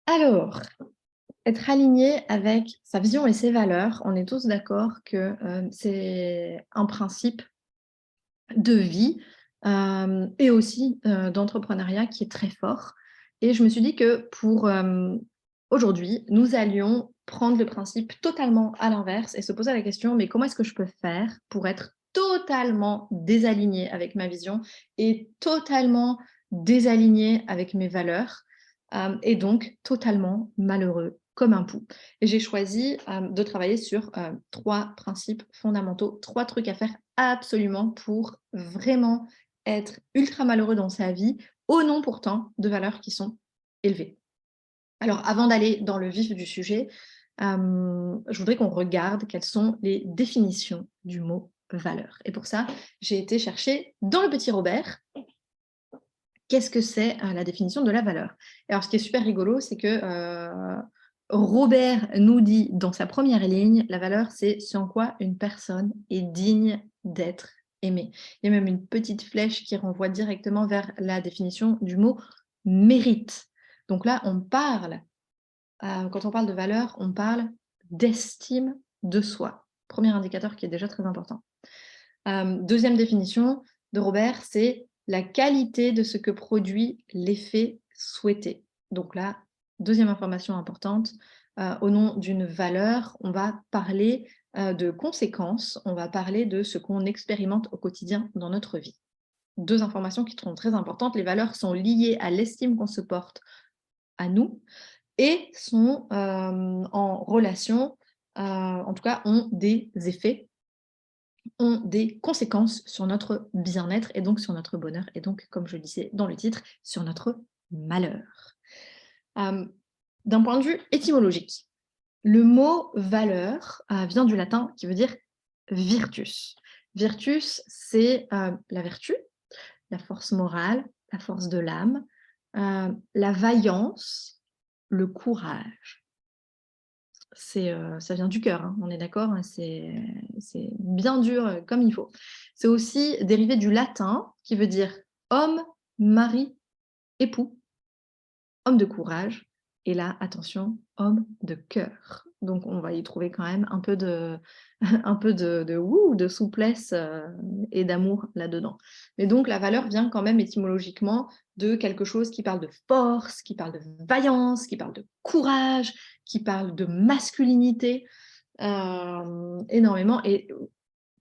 Alors, être aligné avec sa vision et ses valeurs, on est tous d'accord que, c'est un principe de vie, et aussi, d'entrepreneuriat qui est très fort et je me suis dit que pour, aujourd'hui, nous allions prendre le principe totalement à l'inverse et se poser la question: «Mais comment est-ce que je peux faire pour être totalement désaligné avec ma vision et totalement désaligné avec mes valeurs, et donc totalement malheureux comme un pou?» Et j'ai choisi, de travailler sur, 3 principes fondamentaux, 3 trucs à faire absolument pour vraiment être ultra malheureux dans sa vie, au nom pourtant de valeurs qui sont élevées. Alors avant d'aller dans le vif du sujet, je voudrais qu'on regarde quelles sont les définitions du mot valeur. Et pour ça, j'ai été chercher dans le petit Robert, qu'est-ce que c'est la définition de la valeur. Et alors ce qui est super rigolo, c'est que Robert nous dit dans sa première ligne, la valeur, c'est ce en quoi une personne est digne d'être aimée. Il y a même une petite flèche qui renvoie directement vers la définition du mot mérite. Donc là, on parle, quand on parle de valeur, on parle d'estime de soi. Premier indicateur qui est déjà très important. Deuxième définition de Robert, c'est la qualité de ce que produit l'effet souhaité. Donc là, deuxième information importante, au nom d'une valeur, on va parler de conséquences, on va parler de ce qu'on expérimente au quotidien dans notre vie. Deux informations qui sont très importantes, les valeurs sont liées à l'estime qu'on se porte à nous et sont en relation, en tout cas ont des effets, ont des conséquences sur notre bien-être et donc sur notre bonheur et donc, comme je le disais dans le titre, sur notre malheur. D'un point de vue étymologique, le mot valeur vient du latin qui veut dire virtus. Virtus, c'est la vertu, la force morale, la force de l'âme, la vaillance, le courage. Ça vient du cœur, hein, on est d'accord, hein, c'est bien dur, comme il faut. C'est aussi dérivé du latin qui veut dire homme, mari, époux, homme de courage et là, attention, homme de cœur. Donc on va y trouver quand même un peu de un peu de souplesse, et d'amour là-dedans. Mais donc la valeur vient quand même étymologiquement de quelque chose qui parle de force, qui parle de vaillance, qui parle de courage, qui parle de masculinité, énormément et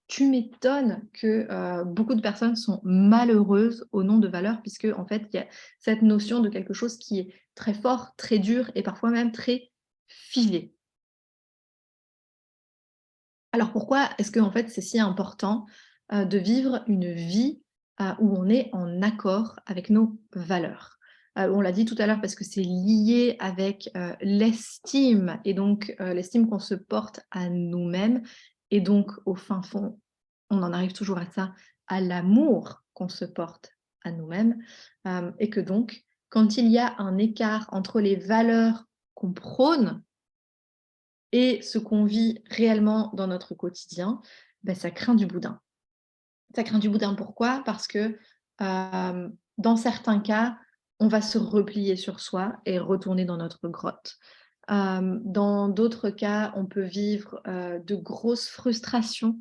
tu m'étonnes que, beaucoup de personnes sont malheureuses au nom de valeurs puisque en fait, il y a cette notion de quelque chose qui est très fort, très dur et parfois même très figé. Alors pourquoi est-ce qu'en fait c'est si important, de vivre une vie, où on est en accord avec nos valeurs? On l'a dit tout à l'heure parce que c'est lié avec, l'estime et donc, l'estime qu'on se porte à nous-mêmes et donc au fin fond, on en arrive toujours à ça, à l'amour qu'on se porte à nous-mêmes, et que donc quand il y a un écart entre les valeurs qu'on prône et ce qu'on vit réellement dans notre quotidien, bah, ça craint du boudin. Ça craint du boudin pourquoi? Parce que, dans certains cas, on va se replier sur soi et retourner dans notre grotte. Dans d'autres cas, on peut vivre, de grosses frustrations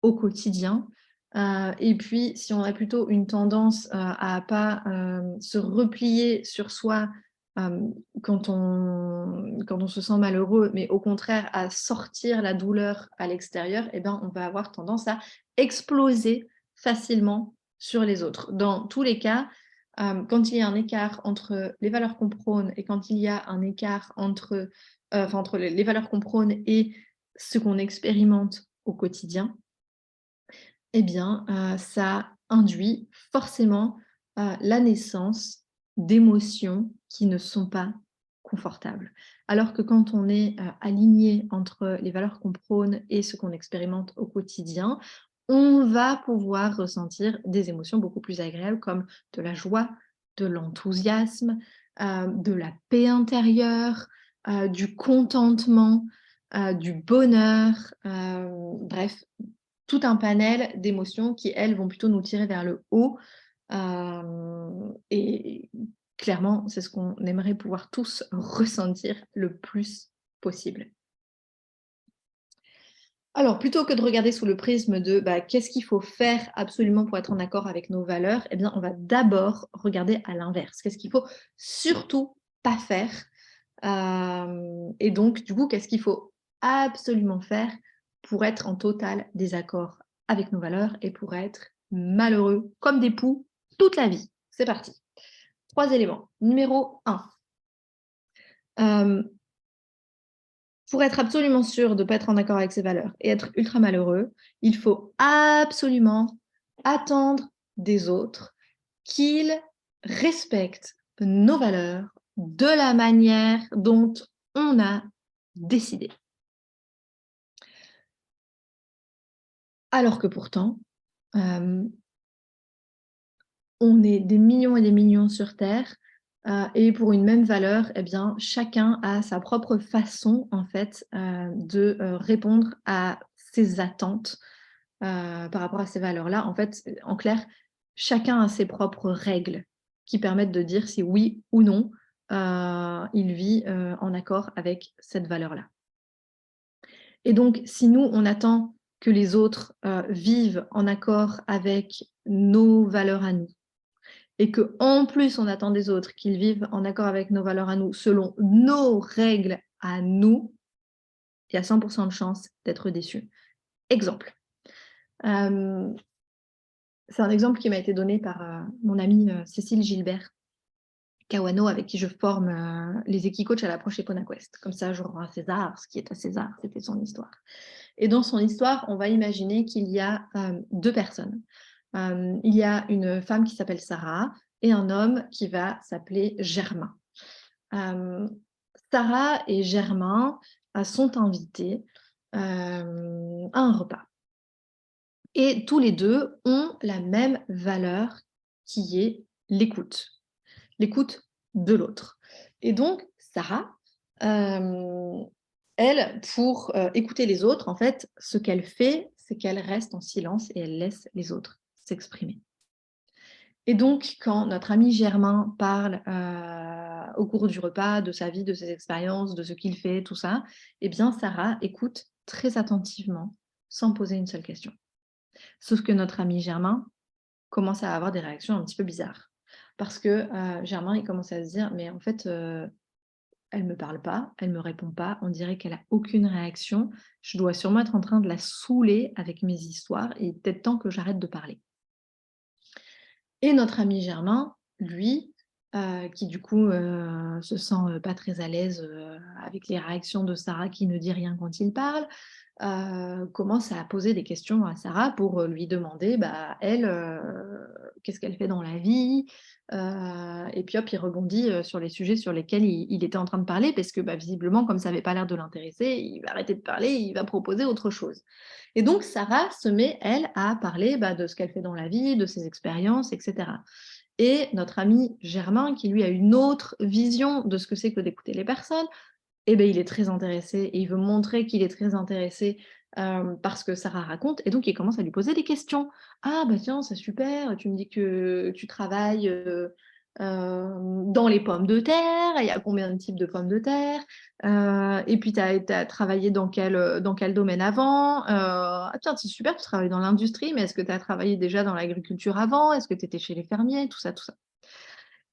au quotidien, et puis si on a plutôt une tendance, à pas, se replier sur soi, hem, quand on se sent malheureux, mais au contraire à sortir la douleur à l'extérieur et ben, on va avoir tendance à exploser facilement sur les autres. Dans tous les cas, quand il y a un écart entre les valeurs qu'on prône et quand il y a un écart entre les valeurs qu'on prône et ce qu'on expérimente au quotidien, eh bien, ça induit forcément, la naissance d'émotions qui ne sont pas confortables. Alors que quand on est, aligné entre les valeurs qu'on prône et ce qu'on expérimente au quotidien, on va pouvoir ressentir des émotions beaucoup plus agréables comme de la joie, de l'enthousiasme, de la paix intérieure, du contentement, du bonheur, bref, tout un panel d'émotions qui, elles, vont plutôt nous tirer vers le haut, et clairement, c'est ce qu'on aimerait pouvoir tous ressentir le plus possible. Alors, plutôt que de regarder sous le prisme de qu'est-ce qu'il faut faire absolument pour être en accord avec nos valeurs, eh bien, on va d'abord regarder à l'inverse. Qu'est-ce qu'il faut surtout pas faire? Et donc, du coup, qu'est-ce qu'il faut absolument faire pour être en total désaccord avec nos valeurs et pour être malheureux comme des poux toute la vie? C'est parti. 3 éléments. Numéro 1, pour être absolument sûr de ne pas être en accord avec ses valeurs et être ultra malheureux, il faut absolument attendre des autres qu'ils respectent nos valeurs de la manière dont on a décidé. Alors que pourtant, on est des millions et des millions sur terre, et pour une même valeur, eh bien, chacun a sa propre façon, en fait, de, répondre à ses attentes, par rapport à ces valeurs-là. En fait, en clair, chacun a ses propres règles qui permettent de dire si oui ou non, il vit, en accord avec cette valeur-là. Et donc, si nous, on attend que les autres, vivent en accord avec nos valeurs à nous, et qu'en plus on attend des autres qu'ils vivent en accord avec nos valeurs à nous, selon nos règles à nous, il y a 100 de chances d'être déçu. Exemple, c'est un exemple qui m'a été donné par, mon amie, Cécile Gilbert Kawano, avec qui je forme, les Equicoach à l'approche EponaQuest. Comme ça, je rends à César ce qui est à César, c'était son histoire. Et dans son histoire, on va imaginer qu'il y a, 2 personnes. Il y a une femme qui s'appelle Sarah et un homme qui va s'appeler Germain. Sarah et Germain sont invités à un repas. Et tous les deux ont la même valeur qui est l'écoute de l'autre. Et donc, Sarah, elle, pour écouter les autres, en fait, ce qu'elle fait, c'est qu'elle reste en silence et elle laisse les autres s'exprimer. Et donc, quand notre ami Germain parle au cours du repas de sa vie, de ses expériences, de ce qu'il fait, tout ça, eh bien, Sarah écoute très attentivement, sans poser une seule question. Sauf que notre ami Germain commence à avoir des réactions un petit peu bizarres. Parce que Germain, il commence à se dire, mais en fait, elle ne me parle pas, elle ne me répond pas, on dirait qu'elle n'a aucune réaction. Je dois sûrement être en train de la saouler avec mes histoires et peut-être temps que j'arrête de parler. Et notre ami Germain, lui, qui du coup se sent pas très à l'aise avec les réactions de Sarah qui ne dit rien quand il parle, commence à poser des questions à Sarah pour lui demander, elle, qu'est-ce qu'elle fait dans la vie, et puis hop, il rebondit sur les sujets sur lesquels il était en train de parler, parce que visiblement, comme ça n'avait pas l'air de l'intéresser, il va arrêter de parler, il va proposer autre chose. Et donc Sarah se met, elle, à parler de ce qu'elle fait dans la vie, de ses expériences, etc. Et notre ami Germain, qui lui a une autre vision de ce que c'est que d'écouter les personnes, il est très intéressé et il veut montrer qu'il est très intéressé par ce que Sarah raconte. Et donc, il commence à lui poser des questions. Ah, tiens, c'est super, tu me dis que tu travailles dans les pommes de terre. Il y a combien de types de pommes de terre? Et puis, tu as travaillé dans quel domaine avant? Ah, tiens, c'est super, tu travailles dans l'industrie, mais est-ce que tu as travaillé déjà dans l'agriculture avant? Est-ce que tu étais chez les fermiers? Tout ça, tout ça.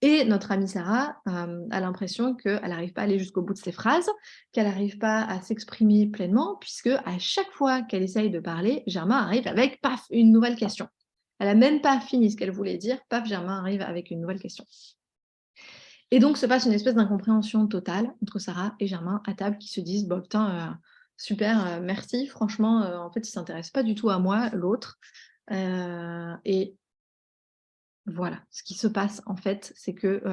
Et notre amie Sarah a l'impression qu'elle n'arrive pas à aller jusqu'au bout de ses phrases, qu'elle n'arrive pas à s'exprimer pleinement, puisque à chaque fois qu'elle essaye de parler, Germain arrive avec, paf, une nouvelle question. Elle n'a même pas fini ce qu'elle voulait dire, paf, Germain arrive avec une nouvelle question. Et donc se passe une espèce d'incompréhension totale entre Sarah et Germain à table, qui se disent, putain, super, merci, franchement, en fait, il ne s'intéresse pas du tout à moi, l'autre. Et voilà, ce qui se passe en fait, c'est que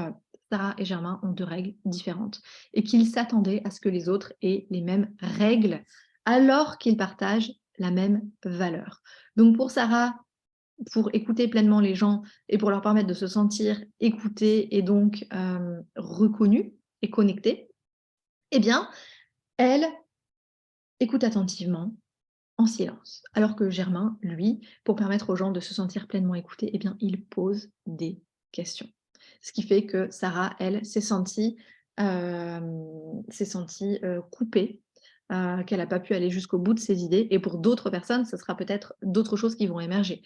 Sarah et Germain ont 2 règles différentes et qu'ils s'attendaient à ce que les autres aient les mêmes règles alors qu'ils partagent la même valeur. Donc pour Sarah, pour écouter pleinement les gens et pour leur permettre de se sentir écoutés et donc reconnus et connectés, eh bien, elle écoute attentivement, en silence. Alors que Germain, lui, pour permettre aux gens de se sentir pleinement écoutés, eh bien, il pose des questions. Ce qui fait que Sarah, elle, s'est sentie coupée, qu'elle n'a pas pu aller jusqu'au bout de ses idées. Et pour d'autres personnes, ce sera peut-être d'autres choses qui vont émerger.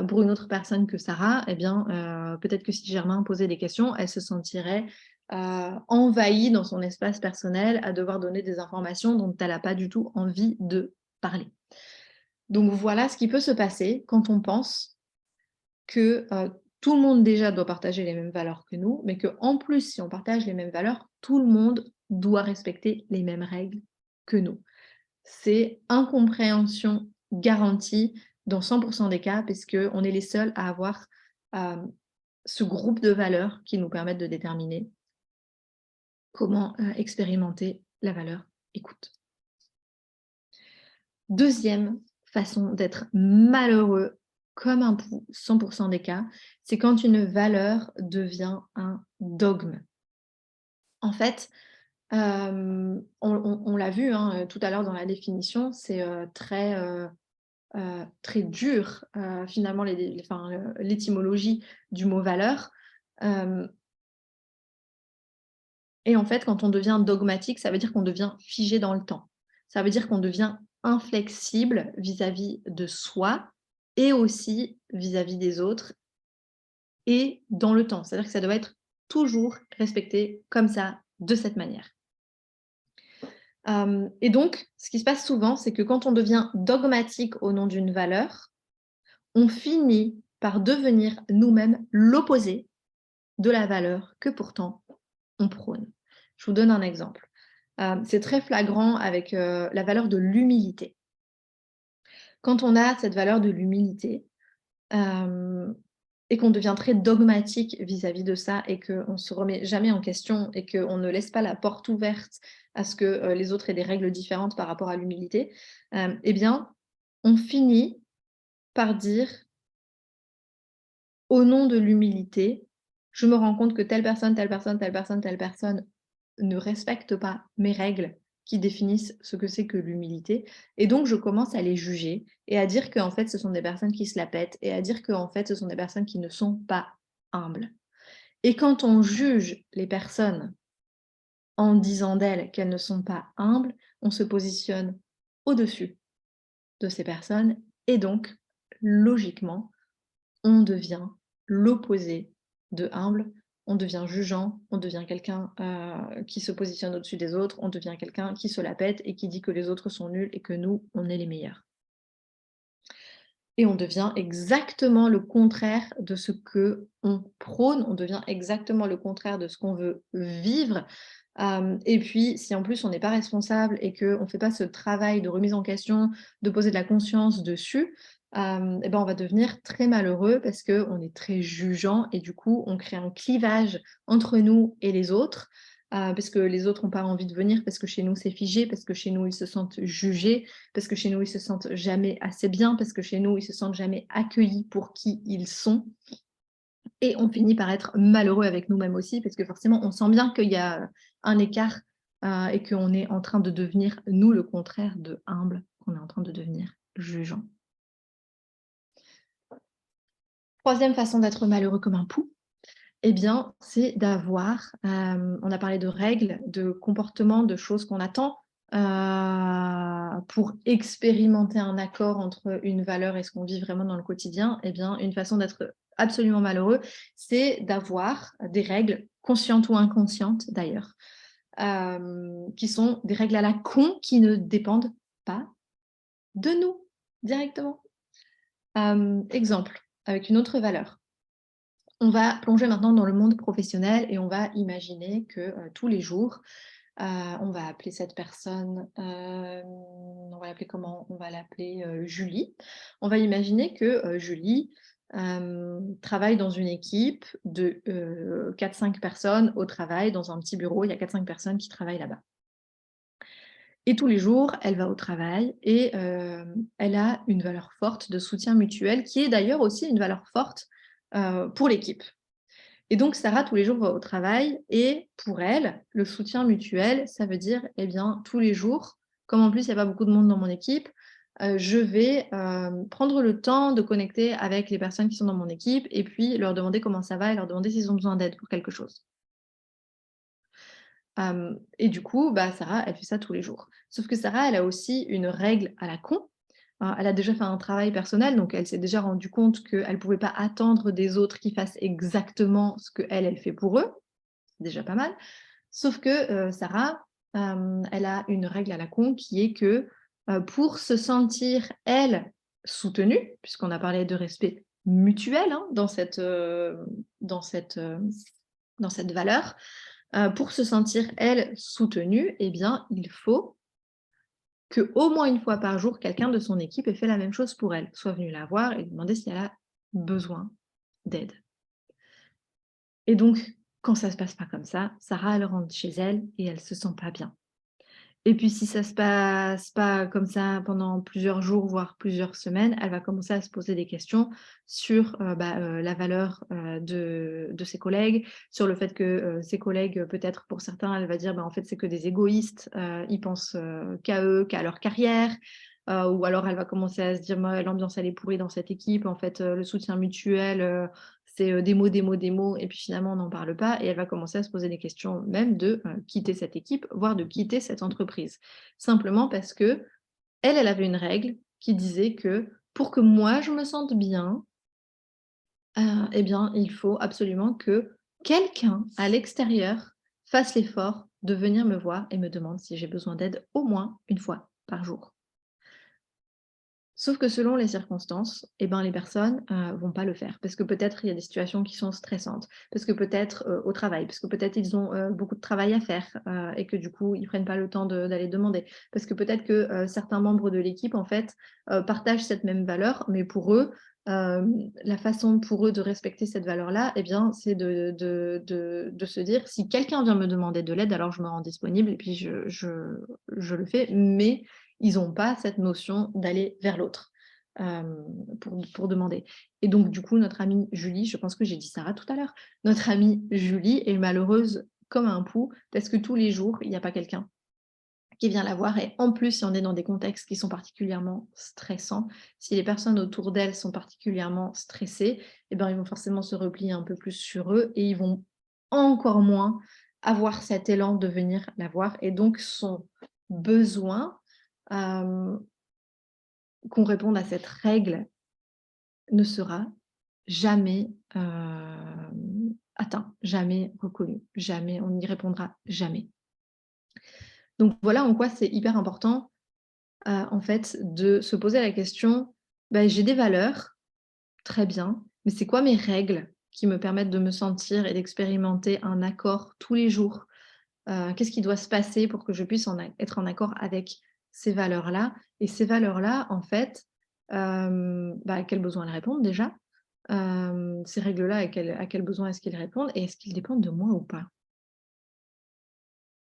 Pour une autre personne que Sarah, eh bien, peut-être que si Germain posait des questions, elle se sentirait envahie dans son espace personnel à devoir donner des informations dont elle n'a pas du tout envie de parler. Donc voilà ce qui peut se passer quand on pense que tout le monde déjà doit partager les mêmes valeurs que nous, mais qu'en plus, si on partage les mêmes valeurs, tout le monde doit respecter les mêmes règles que nous. C'est incompréhension garantie dans 100% des cas, puisqu'on est les seuls à avoir ce groupe de valeurs qui nous permettent de déterminer comment expérimenter la valeur écoute. Deuxième façon d'être malheureux comme un pou, 100% des cas, c'est quand une valeur devient un dogme. En fait, on l'a vu tout à l'heure dans la définition, c'est très dur finalement l'étymologie du mot valeur. Et en fait, quand on devient dogmatique, ça veut dire qu'on devient figé dans le temps. Ça veut dire qu'on devient inflexible vis-à-vis de soi et aussi vis-à-vis des autres et dans le temps. C'est-à-dire que ça doit être toujours respecté comme ça, de cette manière. Et donc, ce qui se passe souvent, c'est que quand on devient dogmatique au nom d'une valeur, on finit par devenir nous-mêmes l'opposé de la valeur que pourtant on prône. Je vous donne un exemple. C'est très flagrant avec la valeur de l'humilité. Quand on a cette valeur de l'humilité et qu'on devient très dogmatique vis-à-vis de ça et qu'on ne se remet jamais en question et qu'on ne laisse pas la porte ouverte à ce que les autres aient des règles différentes par rapport à l'humilité, eh bien, on finit par dire, au nom de l'humilité, je me rends compte que telle personne, telle personne, telle personne, telle personne ne respecte pas mes règles qui définissent ce que c'est que l'humilité. Et donc, je commence à les juger et à dire qu'en fait, ce sont des personnes qui se la pètent et à dire qu'en fait, ce sont des personnes qui ne sont pas humbles. Et quand on juge les personnes en disant d'elles qu'elles ne sont pas humbles, on se positionne au-dessus de ces personnes et donc, logiquement, on devient l'opposé de humble, on devient jugeant, on devient quelqu'un qui se positionne au-dessus des autres, on devient quelqu'un qui se la pète et qui dit que les autres sont nuls et que nous, on est les meilleurs. Et on devient exactement le contraire de ce qu'on prône, on devient exactement le contraire de ce qu'on veut vivre. Et puis, si en plus on n'est pas responsable et qu'on ne fait pas ce travail de remise en question, de poser de la conscience dessus, et ben on va devenir très malheureux parce qu'on est très jugeant et du coup, on crée un clivage entre nous et les autres. Parce que les autres n'ont pas envie de venir, parce que chez nous c'est figé, parce que chez nous ils se sentent jugés, parce que chez nous ils se sentent jamais assez bien, parce que chez nous ils se sentent jamais accueillis pour qui ils sont. Et on finit par être malheureux avec nous-mêmes aussi, parce que forcément on sent bien qu'il y a un écart et qu'on est en train de devenir, nous, le contraire de humble, qu'on est en train de devenir jugeant. Troisième façon d'être malheureux comme un pou, eh bien, c'est d'avoir, on a parlé de règles, de comportements, de choses qu'on attend pour expérimenter un accord entre une valeur et ce qu'on vit vraiment dans le quotidien. Eh bien, une façon d'être absolument malheureux, c'est d'avoir des règles, conscientes ou inconscientes d'ailleurs, qui sont des règles à la con qui ne dépendent pas de nous directement. Exemple, avec une autre valeur. On va plonger maintenant dans le monde professionnel et on va imaginer que tous les jours, on va appeler cette personne, on va l'appeler comment? On va l'appeler Julie. On va imaginer que Julie travaille dans une équipe de 4-5 personnes au travail, dans un petit bureau, il y a 4-5 personnes qui travaillent là-bas. Et tous les jours, elle va au travail et elle a une valeur forte de soutien mutuel qui est d'ailleurs aussi une valeur forte pour l'équipe. Et donc, Sarah, tous les jours, va au travail et pour elle, le soutien mutuel, ça veut dire, eh bien, tous les jours, comme en plus, il n'y a pas beaucoup de monde dans mon équipe, je vais prendre le temps de connecter avec les personnes qui sont dans mon équipe et puis leur demander comment ça va et leur demander s'ils ont besoin d'aide pour quelque chose. Et du coup, bah, Sarah, elle fait ça tous les jours. Sauf que Sarah, elle a aussi une règle à la con. Elle a déjà fait un travail personnel, donc elle s'est déjà rendue compte qu'elle ne pouvait pas attendre des autres qu'ils fassent exactement ce qu'elle, elle fait pour eux. C'est déjà pas mal. Sauf que Sarah, elle a une règle à la con qui est que pour se sentir, elle, soutenue, puisqu'on a parlé de respect mutuel hein, dans cette valeur, pour se sentir, elle, soutenue, eh bien, il faut qu'au moins une fois par jour, quelqu'un de son équipe ait fait la même chose pour elle, soit venu la voir et lui demander si elle a besoin d'aide. Et donc, quand ça ne se passe pas comme ça, Sarah, elle rentre chez elle et elle ne se sent pas bien. Et puis si ça se passe pas comme ça pendant plusieurs jours, voire plusieurs semaines, elle va commencer à se poser des questions sur, la valeur, de ses collègues, sur le fait que, ses collègues, peut-être pour certains, elle va dire: «Bah, en fait, c'est que des égoïstes, ils pensent, qu'à eux, qu'à leur carrière». Ou alors elle va commencer à se dire: «Moi, l'ambiance, elle est pourrie dans cette équipe. En fait, le soutien mutuel, c'est, des mots, des mots, des mots et puis finalement on n'en parle pas» et elle va commencer à se poser des questions même de, quitter cette équipe, voire de quitter cette entreprise. Simplement parce qu'elle, elle avait une règle qui disait que pour que moi je me sente bien, et bien il faut absolument que quelqu'un à l'extérieur fasse l'effort de venir me voir et me demande si j'ai besoin d'aide au moins une fois par jour. Sauf que selon les circonstances, eh ben, les personnes, vont pas le faire. Parce que peut-être il y a des situations qui sont stressantes, parce que peut-être, au travail, parce que peut-être ils ont, beaucoup de travail à faire, et que du coup, ils prennent pas le temps d'aller demander. Parce que peut-être que, certains membres de l'équipe, en fait, partagent cette même valeur, mais pour eux, la façon pour eux de respecter cette valeur-là, eh bien, c'est de se dire: «Si quelqu'un vient me demander de l'aide, alors je me rends disponible et puis je le fais», mais ils n'ont pas cette notion d'aller vers l'autre, pour demander. Et donc du coup, notre amie Julie, je pense que j'ai dit Sarah tout à l'heure, notre amie Julie est malheureuse comme un pou parce que tous les jours, il n'y a pas quelqu'un qui vient la voir et en plus, si on est dans des contextes qui sont particulièrement stressants, si les personnes autour d'elle sont particulièrement stressées, eh ben, ils vont forcément se replier un peu plus sur eux et ils vont encore moins avoir cet élan de venir la voir et donc son besoin, hem, qu'on réponde à cette règle ne sera jamais, atteint, jamais reconnu, jamais on n'y répondra jamais. Donc voilà en quoi c'est hyper important, en fait, de se poser la question: «Bah, j'ai des valeurs, très bien, mais c'est quoi mes règles qui me permettent de me sentir et d'expérimenter un accord tous les jours?» Qu'est-ce qui doit se passer pour que je puisse être en accord avec ces valeurs-là? Et ces valeurs-là, en fait, à quels besoins elles répondent déjà? Ces règles-là, à quels besoins est-ce qu'ils répondent? Et est-ce qu'ils dépendent de moi ou pas?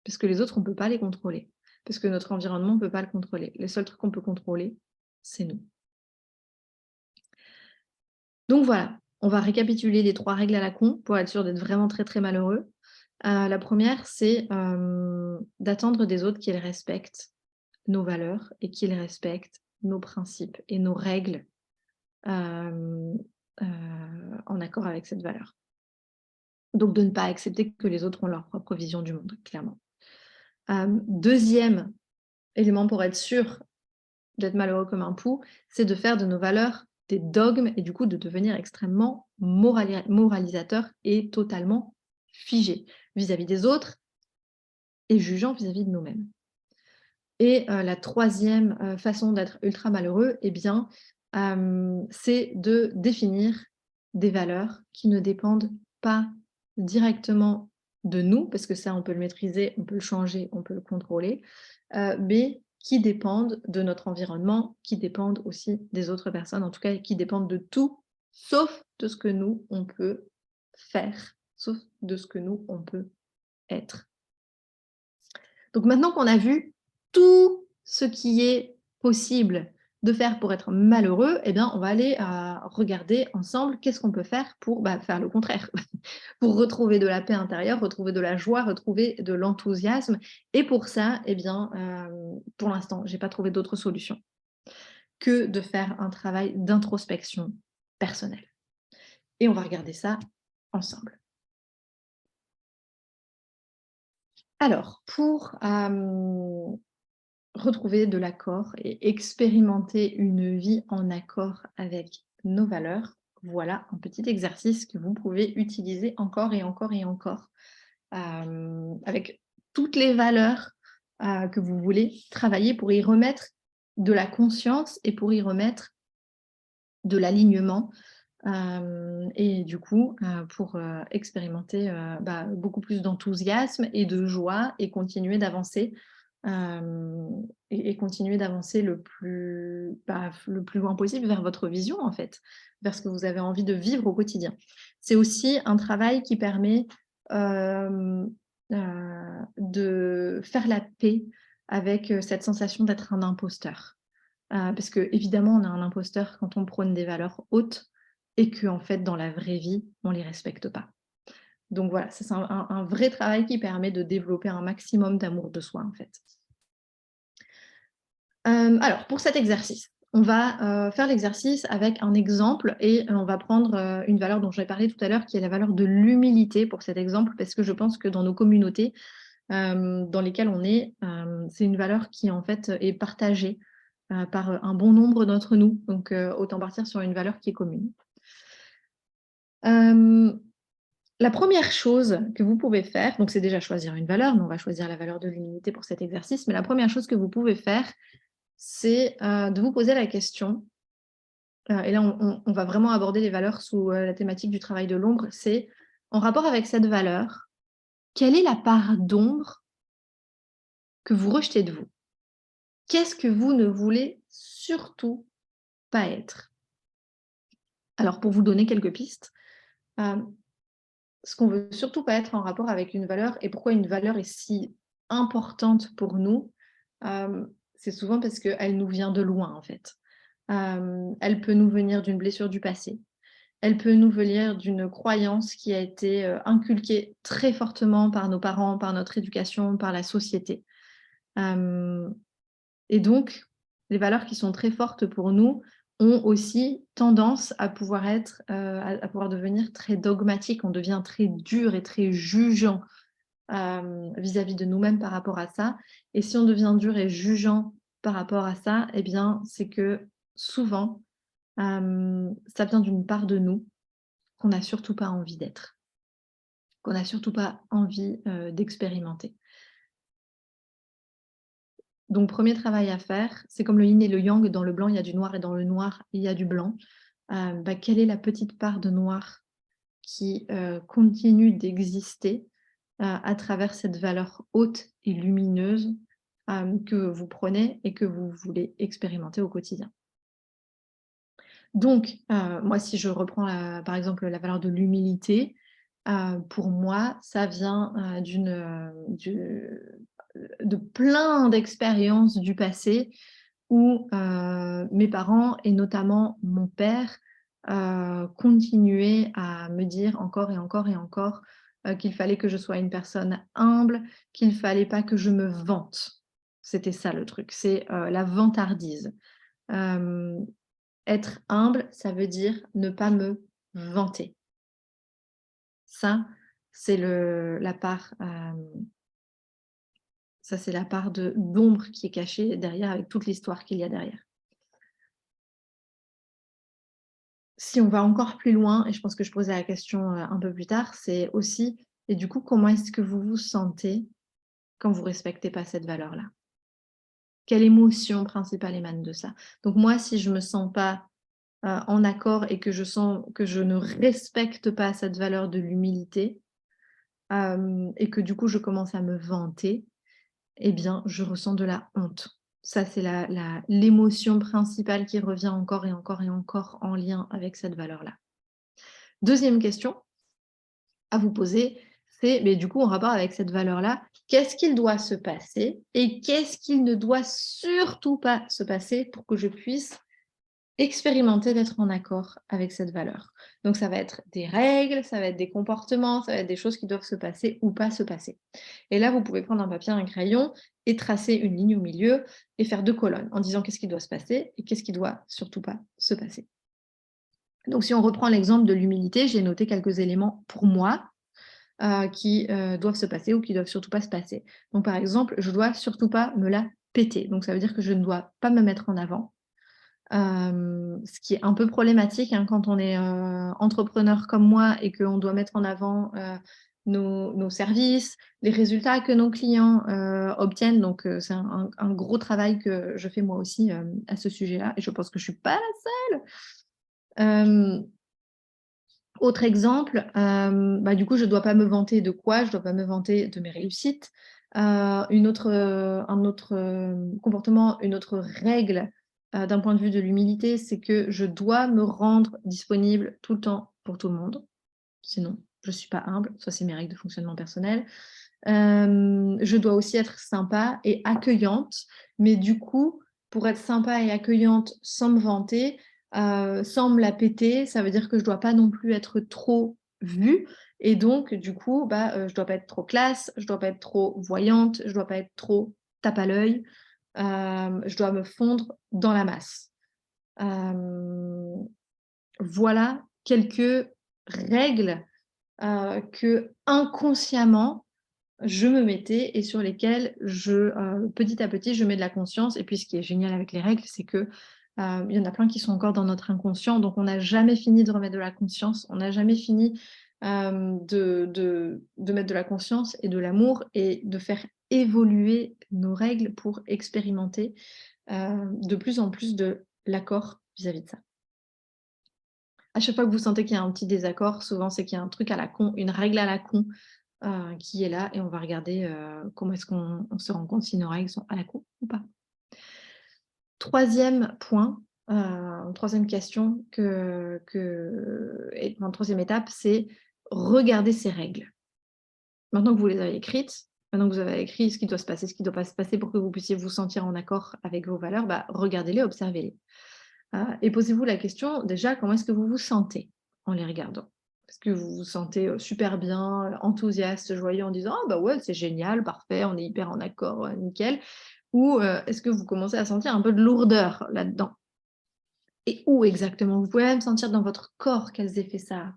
Parce que les autres, on ne peut pas les contrôler. Parce que notre environnement, on ne peut pas le contrôler. Les seuls trucs qu'on peut contrôler, c'est nous. Donc voilà, on va récapituler les 3 règles à la con pour être sûr d'être vraiment très, très malheureux. La première, c'est, d'attendre des autres qu'ils respectent nos valeurs et qu'ils respectent nos principes et nos règles, hem, heu, en accord avec cette valeur. Donc de ne pas accepter que les autres ont leur propre vision du monde, clairement. 2e élément pour être sûr d'être malheureux comme un pou, c'est de faire de nos valeurs des dogmes et du coup de devenir extrêmement moralisateur et totalement figé vis-à-vis des autres et jugeant vis-à-vis de nous-mêmes. Et la 3e, façon d'être ultra malheureux et bien, c'est de définir des valeurs qui ne dépendent pas directement de nous, parce que ça on peut le maîtriser, on peut le changer, on peut le contrôler, mais qui dépendent de notre environnement, qui dépendent aussi des autres personnes, en tout cas qui dépendent de tout, sauf de ce que nous on peut faire, sauf de ce que nous on peut être. Donc maintenant qu'on a vu tout ce qui est possible de faire pour être malheureux, eh bien, on va aller regarder ensemble qu'est-ce qu'on peut faire pour faire le contraire, pour retrouver de la paix intérieure, retrouver de la joie, retrouver de l'enthousiasme. Et pour ça, eh bien, pour l'instant, j'ai pas trouvé d'autres solutions. que de faire un travail d'introspection personnelle. Et on va regarder ça ensemble. Alors, pour retrouver de l'accord et expérimenter une vie en accord avec nos valeurs, voilà un petit exercice que vous pouvez utiliser encore et encore et encore, avec toutes les valeurs que vous voulez travailler pour y remettre de la conscience et pour y remettre de l'alignement. Et du coup, pour expérimenter beaucoup plus d'enthousiasme et de joie et continuer d'avancer et continuer d'avancer le plus loin possible vers votre vision, en fait, vers ce que vous avez envie de vivre au quotidien. C'est aussi un travail qui permet de faire la paix avec cette sensation d'être un imposteur. Parce qu'évidemment, on a un imposteur quand on prône des valeurs hautes et qu'en fait, dans la vraie vie, on ne les respecte pas. Donc voilà, ça, c'est un vrai travail qui permet de développer un maximum d'amour de soi, en fait. Alors, pour cet exercice, on va faire l'exercice avec un exemple et on va prendre une valeur dont j'ai parlé tout à l'heure, qui est la valeur de l'humilité pour cet exemple, parce que je pense que dans nos communautés dans lesquelles on est, c'est une valeur qui, en fait, est partagée par un bon nombre d'entre nous. Donc, autant partir sur une valeur qui est commune. La première chose que vous pouvez faire, donc c'est déjà choisir une valeur, mais on va choisir la valeur de l'humilité pour cet exercice, mais la première chose que vous pouvez faire, c'est de vous poser la question, et là on va vraiment aborder les valeurs sous la thématique du travail de l'ombre, c'est en rapport avec cette valeur, quelle est la part d'ombre que vous rejetez de vous? Qu'est-ce que vous ne voulez surtout pas être? Alors pour vous donner quelques pistes, ce qu'on veut surtout pas être en rapport avec une valeur et pourquoi une valeur est si importante pour nous, c'est souvent parce qu'elle nous vient de loin, en fait. Elle peut nous venir d'une blessure du passé. Elle peut nous venir d'une croyance qui a été, inculquée très fortement par nos parents, par notre éducation, par la société. Hem Et donc, les valeurs qui sont très fortes pour nous ont aussi tendance à pouvoir être, à pouvoir devenir très dogmatiques. On devient très dur et très jugeant, vis-à-vis de nous-mêmes par rapport à ça. Et si on devient dur et jugeant par rapport à ça, eh bien, c'est que souvent, ça vient d'une part de nous qu'on n'a surtout pas envie d'être, qu'on n'a surtout pas envie, d'expérimenter. Donc, premier travail à faire, c'est comme le yin et le yang, dans le blanc, il y a du noir et dans le noir, il y a du blanc. Quelle est la petite part de noir qui, continue d'exister, à travers cette valeur haute et lumineuse, que vous prenez et que vous voulez expérimenter au quotidien? Donc, moi, si je reprends par exemple, la valeur de l'humilité, pour moi, ça vient, de plein d'expériences du passé où, mes parents et notamment mon père, continuaient à me dire encore et encore et encore, qu'il fallait que je sois une personne humble, qu'il fallait pas que je me vante. C'était ça le truc, c'est, la vantardise. Hem, Être humble, ça veut dire ne pas me vanter. Ça, c'est la part, ça c'est la part d'ombre qui est cachée derrière avec toute l'histoire qu'il y a derrière. Si on va encore plus loin, et je pense que je posais la question, un peu plus tard, c'est aussi et du coup, comment est-ce que vous vous sentez quand vous respectez pas cette valeur-là? Quelle émotion principale émane de ça? Donc moi, si je me sens pas, en accord et que je sens que je ne respecte pas cette valeur de l'humilité, et que du coup je commence à me vanter, eh bien, je ressens de la honte. Ça, c'est l'émotion principale qui revient encore et encore et encore en lien avec cette valeur-là. Deuxième question à vous poser, c'est, mais du coup, en rapport avec cette valeur-là, qu'est-ce qu'il doit se passer et qu'est-ce qu'il ne doit surtout pas se passer pour que je puisse expérimenter d'être en accord avec cette valeur. Donc ça va être des règles, ça va être des comportements, ça va être des choses qui doivent se passer ou pas se passer. Et là, vous pouvez prendre un papier, un crayon et tracer une ligne au milieu et faire 2 colonnes en disant qu'est-ce qui doit se passer et qu'est-ce qui doit surtout pas se passer. Donc si on reprend l'exemple de l'humilité, j'ai noté quelques éléments pour moi, qui, doivent se passer ou qui doivent surtout pas se passer. Donc par exemple, je dois surtout pas me la péter. Donc ça veut dire que je ne dois pas me mettre en avant. Ce qui est un peu problématique, hein, quand on est, entrepreneur comme moi et qu'on doit mettre en avant, nos services, les résultats que nos clients, obtiennent. Donc, c'est un gros travail que je fais moi aussi, à ce sujet-là et je pense que je suis pas la seule. Hem, Autre exemple, du coup, je dois pas me vanter de quoi? Je dois pas me vanter de mes réussites. Un autre, comportement, une autre règle, d'un point de vue de l'humilité, c'est que je dois me rendre disponible tout le temps pour tout le monde. Sinon, je suis pas humble. Ça, c'est mes règles de fonctionnement personnel. Je dois aussi être sympa et accueillante, mais du coup, pour être sympa et accueillante sans me vanter, sans me la péter, ça veut dire que je dois pas non plus être trop vue et donc du coup, je dois pas être trop classe, je dois pas être trop voyante, je dois pas être trop tape à l'œil, je dois me fondre dans la masse. Hem, voilà quelques règles, que inconsciemment je me mettais et sur lesquels petit à petit, je mets de la conscience et puis ce qui est génial avec les règles, c'est que, il y en a plein qui sont encore dans notre inconscient, donc on n'a jamais fini de remettre de la conscience, on n'a jamais fini, de mettre de la conscience et de l'amour et de faire évoluer nos règles pour expérimenter, de plus en plus de l'accord vis-à-vis de ça. À chaque fois que vous sentez qu'il y a un petit désaccord, souvent c'est qu'il y a un truc à la con, une règle à la con, qui est là et on va regarder, comment est-ce qu'on se rend compte si nos règles sont à la con ou pas. Troisième point, 3e question et 3e étape, c'est regarder ces règles. Maintenant que vous les avez écrites, maintenant que vous avez écrit ce qui doit se passer, ce qui ne doit pas se passer pour que vous puissiez vous sentir en accord avec vos valeurs, regardez-les, observez-les. Et posez-vous la question, déjà, comment est-ce que vous vous sentez en les regardant? Est-ce que vous vous sentez, super bien, enthousiaste, joyeux en disant: «Ah bah ouais, c'est génial, parfait, on est hyper en accord, nickel» ou, est-ce que vous commencez à sentir un peu de lourdeur là-dedans? Et où exactement? Vous pouvez même sentir dans votre corps quels effets ça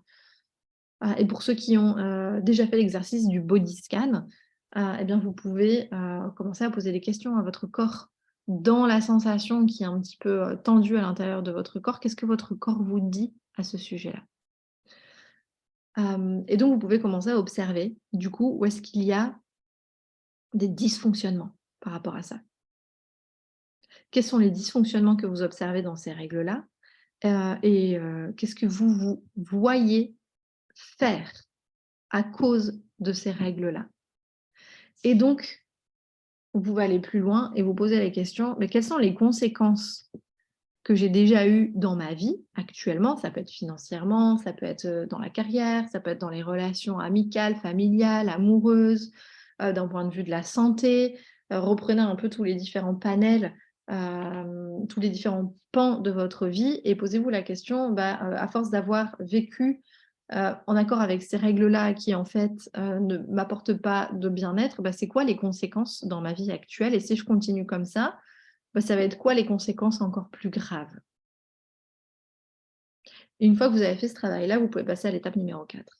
a. Et pour ceux qui ont, déjà fait l'exercice du body scan, et bien vous pouvez, commencer à poser des questions à votre corps. Dans la sensation qui est un petit peu, tendue à l'intérieur de votre corps, qu'est-ce que votre corps vous dit à ce sujet-là? Et donc vous pouvez commencer à observer, du coup, où est-ce qu'il y a des dysfonctionnements par rapport à ça? Quels sont les dysfonctionnements que vous observez dans ces règles-là? Qu'est-ce que vous voyez faire à cause de ces règles-là? Et donc, vous pouvez aller plus loin et vous poser la question, mais quelles sont les conséquences que j'ai déjà eues dans ma vie actuellement? Ça peut être financièrement, ça peut être, dans la carrière, ça peut être dans les relations amicales, familiales, amoureuses, d'un point de vue de la santé. Reprenez un peu tous les différents panels, tous les différents pans de votre vie et posez-vous la question, à force d'avoir vécu en accord avec ces règles-là qui, en fait, ne m'apportent pas de bien-être, c'est quoi les conséquences dans ma vie actuelle? Et si je continue comme ça, ça va être quoi les conséquences encore plus graves? Et une fois que vous avez fait ce travail-là, vous pouvez passer à l'étape numéro 4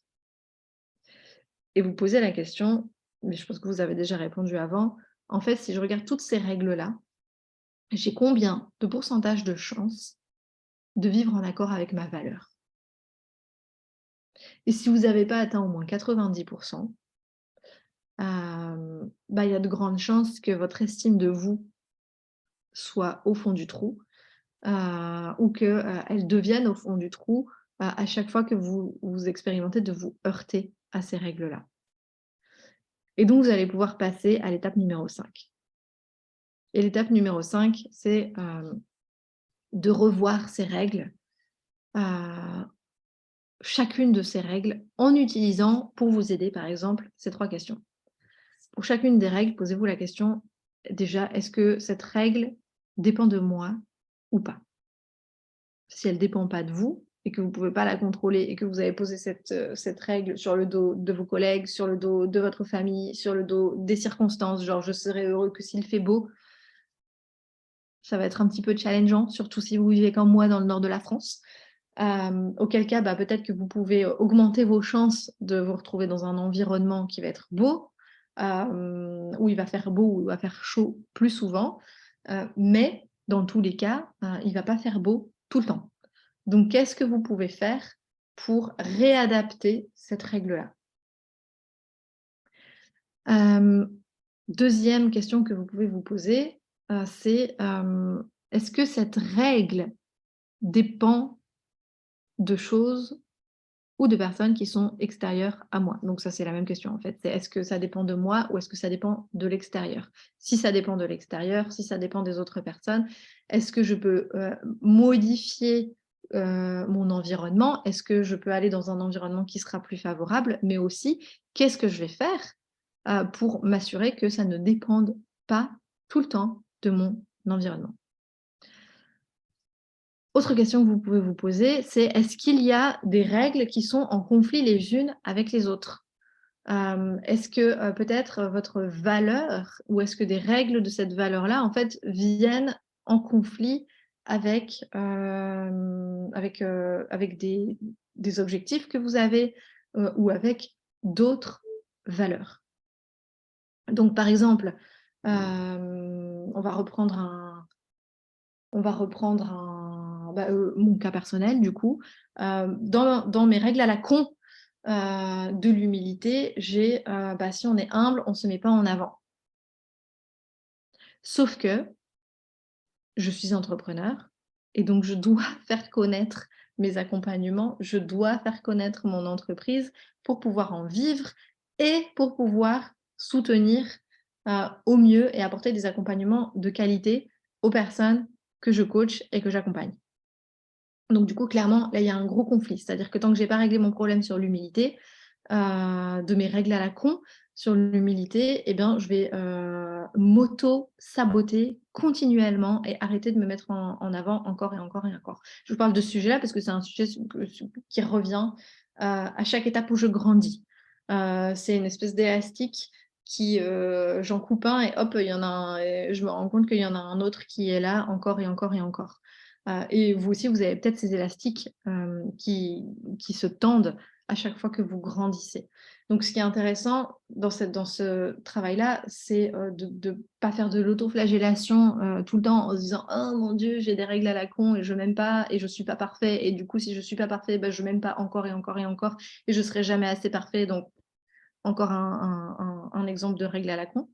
et vous posez la question, mais je pense que vous avez déjà répondu avant, en fait, si je regarde toutes ces règles-là, j'ai combien de pourcentage de chances de vivre en accord avec ma valeur? Et si vous n'avez pas atteint au moins 90, il y a de grandes chances que votre estime de vous soit au fond du trou, ou que, elle devienne au fond du trou, à chaque fois que vous expérimentez de vous heurter à ces règles-là. Et donc vous allez pouvoir passer à l'étape numéro 5. Et l'étape numéro 5, c'est, de revoir ces règles, heu, chacune de ces règles en utilisant, pour vous aider par exemple, ces 3 questions. Pour chacune des règles, posez-vous la question, déjà, est-ce que cette règle dépend de moi ou pas? si elle ne dépend pas de vous et que vous ne pouvez pas la contrôler et que vous avez posé cette règle sur le dos de vos collègues, sur le dos de votre famille, sur le dos des circonstances, genre je serai heureux que s'il fait beau, ça va être un petit peu challengeant, surtout si vous vivez comme moi dans le nord de la France. Auquel cas, peut-être que vous pouvez augmenter vos chances de vous retrouver dans un environnement qui va être beau, où il va faire beau, où il va faire chaud plus souvent. Mais dans tous les cas, il ne va pas faire beau tout le temps. Donc, qu'est-ce que vous pouvez faire pour réadapter cette règle-là? Deuxième question que vous pouvez vous poser, c'est est-ce que cette règle dépend de choses ou de personnes qui sont extérieures à moi? Donc ça, c'est la même question en fait. C'est est-ce que ça dépend de moi ou est-ce que ça dépend de l'extérieur? Si ça dépend de l'extérieur, si ça dépend des autres personnes, est-ce que je peux modifier mon environnement? Est-ce que je peux aller dans un environnement qui sera plus favorable? Mais aussi, qu'est-ce que je vais faire pour m'assurer que ça ne dépende pas tout le temps de mon environnement? Autre question que vous pouvez vous poser, c'est est-ce qu'il y a des règles qui sont en conflit les unes avec les autres? Est-ce que, peut-être, votre valeur ou est-ce que des règles de cette valeur-là, en fait, viennent en conflit avec, avec des objectifs que vous avez, ou avec d'autres valeurs? Donc par exemple, on va reprendre mon cas personnel du coup. Dans mes règles à la con, de l'humilité, j'ai, si on est humble, on ne se met pas en avant. Sauf que je suis entrepreneur et donc je dois faire connaître mes accompagnements, je dois faire connaître mon entreprise pour pouvoir en vivre et pour pouvoir soutenir, au mieux et apporter des accompagnements de qualité aux personnes que je coach et que j'accompagne. Donc du coup, clairement, là, il y a un gros conflit. C'est-à-dire que tant que j'ai pas réglé mon problème sur l'humilité, de mes règles à la con sur l'humilité, eh bien, je vais, m'auto-saboter continuellement et arrêter de me mettre en avant encore et encore et encore. Je vous parle de ce sujet-là parce que c'est un sujet qui revient, à chaque étape où je grandis. C'est une espèce d'élastique qui, j'en coupe un et hop, il y en a un et je me rends compte qu'il y en a un autre qui est là encore et encore et encore. Et vous aussi, vous avez peut-être ces élastiques, qui se tendent à chaque fois que vous grandissez. Donc ce qui est intéressant dans ce travail-là, c'est, de pas faire de l'autoflagellation, tout le temps en se disant: «Oh mon Dieu, j'ai des règles à la con et je m'aime pas et je suis pas parfait et du coup si je suis pas parfait, je m'aime pas encore et encore et encore et je serai jamais assez parfait», donc encore un exemple de règle à la con.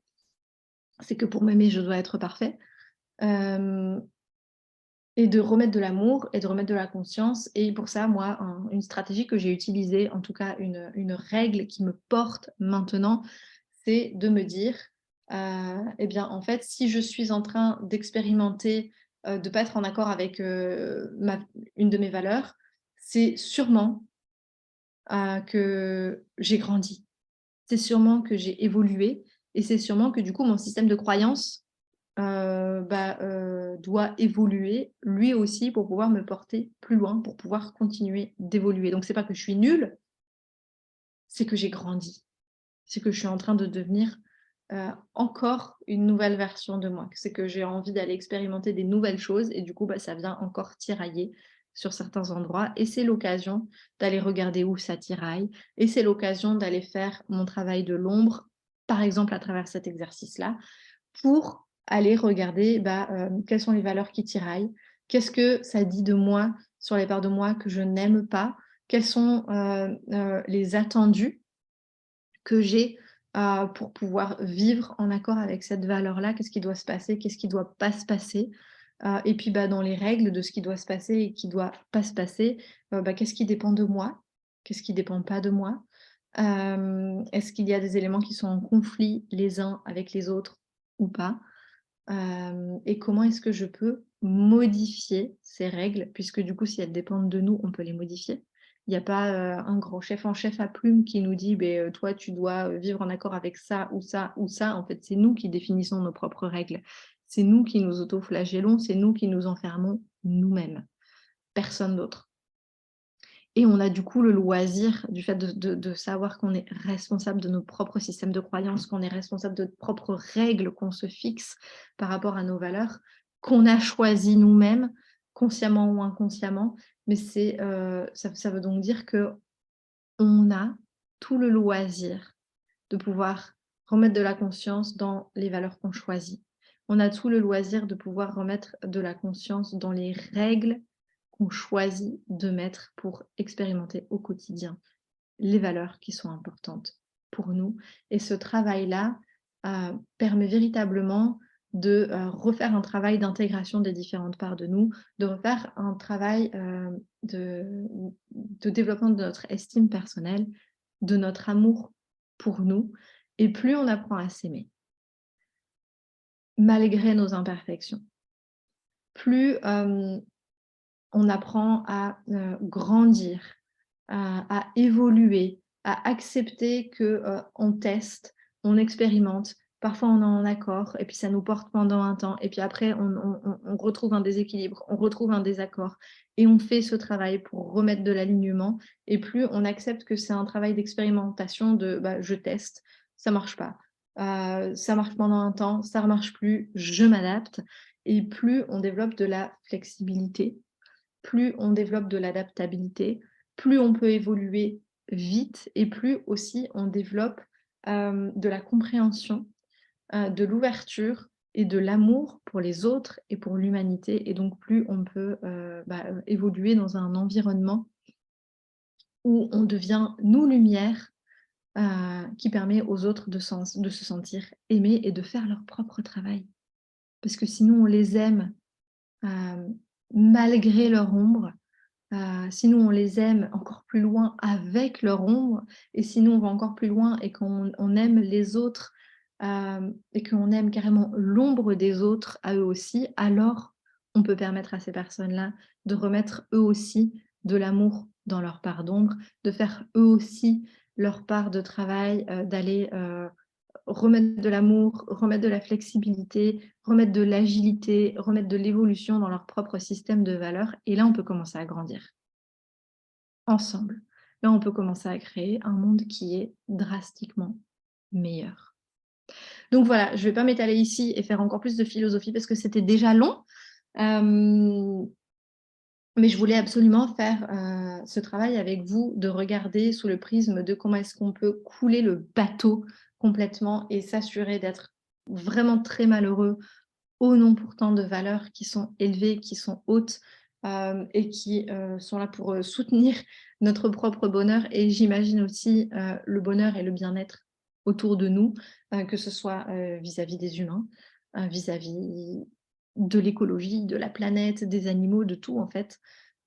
C'est que pour m'aimer, je dois être parfait. Hem Et de remettre de l'amour et de remettre de la conscience et pour ça, moi, une stratégie que j'ai utilisée, en tout cas une règle qui me porte maintenant, c'est de me dire, eh bien, en fait, si je suis en train d'expérimenter, de pas être en accord avec, une de mes valeurs, c'est sûrement, que j'ai grandi. C'est sûrement que j'ai évolué et c'est sûrement que, du coup, mon système de croyance doit évoluer lui aussi pour pouvoir me porter plus loin, pour pouvoir continuer d'évoluer. Donc c'est pas que je suis nulle, c'est que j'ai grandi. C'est que je suis en train de devenir, encore une nouvelle version de moi. C'est que j'ai envie d'aller expérimenter des nouvelles choses et du coup, ça vient encore tirailler sur certains endroits et c'est l'occasion d'aller regarder où ça tiraille et c'est l'occasion d'aller faire mon travail de l'ombre, par exemple à travers cet exercice-là, pour aller regarder, quelles sont les valeurs qui tiraillent? Qu'est-ce que ça dit de moi, sur les parts de moi que je n'aime pas? Quels sont, les attendus que j'ai, pour pouvoir vivre en accord avec cette valeur-là? Qu'est-ce qui doit se passer? Qu'est-ce qui doit pas se passer? Et puis, dans les règles de ce qui doit se passer et qui doit pas se passer, qu'est-ce qui dépend de moi? Qu'est-ce qui dépend pas de moi? Est-ce qu'il y a des éléments qui sont en conflit les uns avec les autres ou pas? Et comment est-ce que je peux modifier ces règles? Puisque du coup, si elles dépendent de nous, on peut les modifier. Il n'y a pas, un grand chef en chef à plume qui nous dit: toi, tu dois, vivre en accord avec ça ou ça ou ça». En fait, c'est nous qui définissons nos propres règles. C'est nous qui nous autoflagellons, c'est nous qui nous enfermons nous-mêmes. personne d'autre. Et on a du coup le loisir du fait de savoir qu'on est responsable de nos propres systèmes de croyances, qu'on est responsable de nos propres règles qu'on se fixe par rapport à nos valeurs, qu'on a choisies nous-mêmes, consciemment ou inconsciemment. Mais ça veut donc dire qu'on a tout le loisir de pouvoir remettre de la conscience dans les valeurs qu'on choisit. On a tout le loisir de pouvoir remettre de la conscience dans les règles qu'on choisit de mettre pour expérimenter au quotidien les valeurs qui sont importantes pour nous. Et ce travail-là permet véritablement de refaire un travail d'intégration des différentes parts de nous, de refaire un travail de développement de notre estime personnelle, de notre amour pour nous. Et plus on apprend à s'aimer, malgré nos imperfections, plus on apprend à grandir, à évoluer, à accepter qu'on teste, on expérimente. Parfois, on est en accord et puis ça nous porte pendant un temps. Et puis après, on retrouve un déséquilibre, on retrouve un désaccord. Et on fait ce travail pour remettre de l'alignement. Et plus on accepte que c'est un travail d'expérimentation de je teste, ça marche pas. Ça marche pendant un temps, ça ne marche plus, je m'adapte. Et plus on développe de la flexibilité, plus on développe de l'adaptabilité, plus on peut évoluer vite et plus aussi on développe de la compréhension, de l'ouverture et de l'amour pour les autres et pour l'humanité. Et donc plus on peut évoluer dans un environnement où on devient nous lumière, qui permet aux autres de se sentir aimés et de faire leur propre travail. Parce que sinon on les aime malgré leur ombre. Sinon, on les aime encore plus loin avec leur ombre, et sinon on va encore plus loin et qu'on aime les autres et qu'on aime carrément l'ombre des autres à eux aussi, alors on peut permettre à ces personnes-là de remettre eux aussi de l'amour dans leur part d'ombre, de faire eux aussi leur part de travail, d'aller remettre de l'amour, remettre de la flexibilité, remettre de l'agilité, remettre de l'évolution dans leur propre système de valeurs. Et là, on peut commencer à grandir ensemble. Là, on peut commencer à créer un monde qui est drastiquement meilleur. Donc voilà, je ne vais pas m'étaler ici et faire encore plus de philosophie parce que c'était déjà long. Mais je voulais absolument faire ce travail avec vous, de regarder sous le prisme de comment est-ce qu'on peut couler le bateau complètement et s'assurer d'être vraiment très malheureux au nom pourtant de valeurs qui sont élevées, qui sont hautes et qui sont là pour soutenir notre propre bonheur et j'imagine aussi le bonheur et le bien-être autour de nous, que ce soit vis-à-vis des humains, vis-à-vis de l'écologie, de la planète, des animaux, de tout en fait.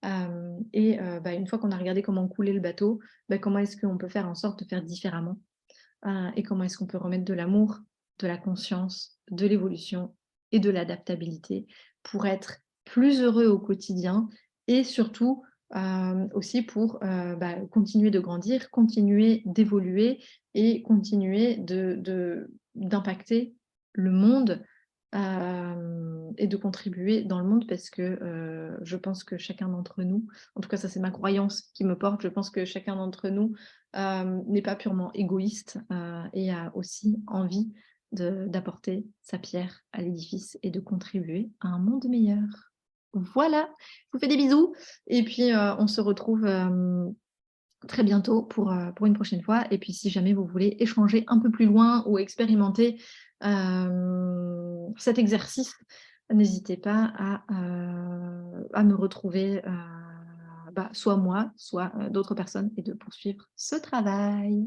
Une fois qu'on a regardé comment couler le bateau, comment est-ce qu'on peut faire en sorte de faire différemment et comment est-ce qu'on peut remettre de l'amour, de la conscience, de l'évolution et de l'adaptabilité pour être plus heureux au quotidien et surtout aussi pour continuer de grandir, continuer d'évoluer et continuer d'impacter le monde et de contribuer dans le monde parce que je pense que chacun d'entre nous, en tout cas ça c'est ma croyance qui me porte, je pense que chacun d'entre nous n'est pas purement égoïste et a aussi envie d'apporter sa pierre à l'édifice et de contribuer à un monde meilleur. Voilà, je vous fais des bisous et puis on se retrouve très bientôt pour une prochaine fois. Et puis si jamais vous voulez échanger un peu plus loin ou expérimenter cet exercice, n'hésitez pas à me retrouver, soit moi, soit d'autres personnes et de poursuivre ce travail.